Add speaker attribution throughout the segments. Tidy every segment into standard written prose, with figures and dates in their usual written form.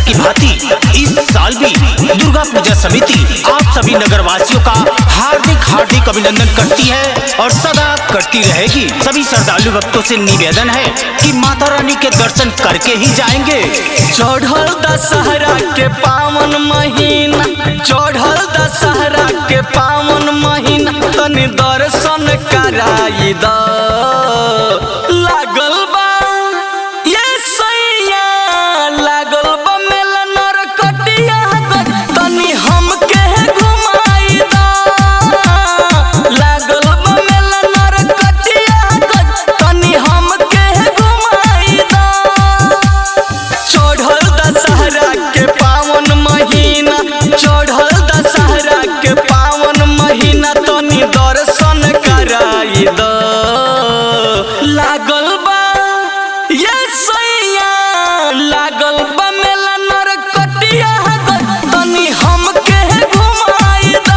Speaker 1: की भांति इस साल भी दुर्गा पूजा समिति आप सभी नगरवासियों का हार्दिक अभिनंदन करती है और सदा करती रहेगी। सभी श्रद्धालु भक्तों से निवेदन है कि माता रानी के दर्शन करके ही जाएंगे।
Speaker 2: चढ़ल दशहरा के पावन महीना, चढ़ल दशहरा के पावन महीना, तनी दर्शन कराई द। लागल बा ये सैया, लागल बा मेला नरकटिया गज, तनी हमके घुमाई द। लागल बा मेला नरकटिया गज, तनी हमके घुमाई द। चढ़ल दशहरा के पावन महीना, चढ़ल दशहरा के पावन महीना, तनी दर्शन कराई द। लागल बा ये सैया, लागल बा मेला नरकटिया गज, तनी हमके घुमाई द।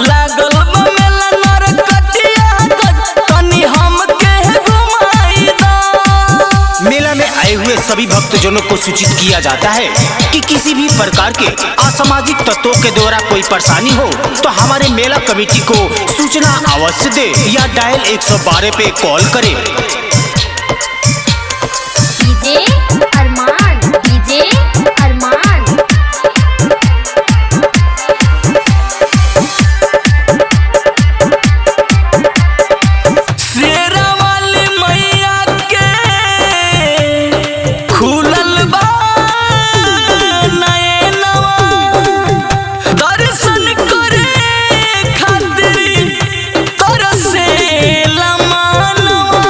Speaker 2: लागल बा मेला नरकटिया गज, तनी हमके घुमाई द।
Speaker 1: मेला में आए हुए सभी भक्तजनों को सूचित किया जाता है कि किसी भी प्रकार के असामाजिक तत्वों के द्वारा कोई परेशानी हो तो हमारे मेला कमेटी को सूचना अवश्य दे या डायल 112 पे कॉल करे।
Speaker 3: डीजे अरमान, डीजे अरमान।
Speaker 2: शेरा वाली मैया के खुलल बा नयनवा, दर्शन करे खातिर तरसेला मनवा।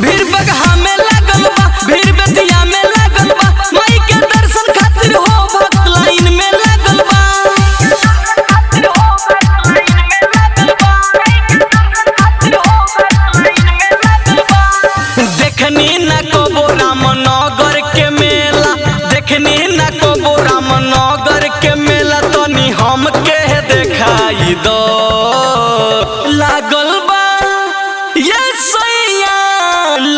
Speaker 2: भीड़ बगहा में लागल बा, भीड़ बेतिया में लागल बा, माई के दर्शन खातिर हो भक्त लाइन में लागल बा। देखनी न कबो रामनगर के मेला, देखनी न कबो रामनगर के मेला, तनी हमके देखाई दो। लागल बा ये सैया,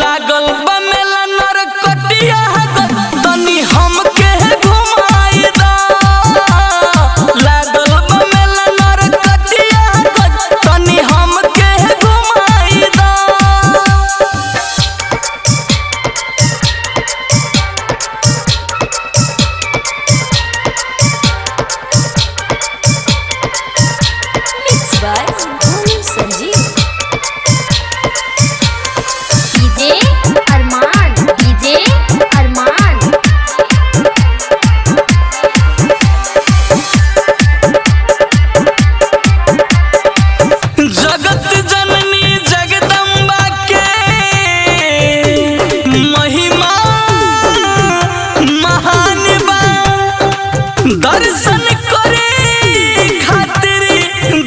Speaker 2: लागल बा मेला नरकटिया गज, तनी हमके घुमाई द। लागल बा मेला नरकटिया गज, तनी हमके घुमाई द।
Speaker 3: Mix by Bholu Sanjeev. DJ Arman, DJ Arman.
Speaker 2: जगत जननी जगदम्बा के महिमा महान बा, दर्शन करे खातिर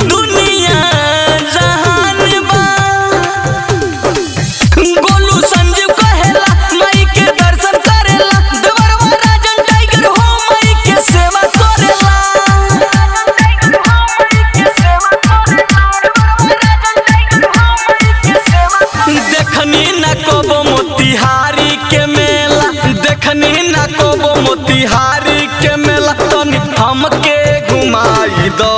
Speaker 2: दुनिया जहान बा। गोलू संजीव कहेला माई के दर्शन करेला, देवरवा राजन टाइगर हो माई के सेवा करेला। देखनी न कबो मोतिहारी के मेला, देखनी न कबो मोतिहारी के मेला, तनी हमके घुमाई दो।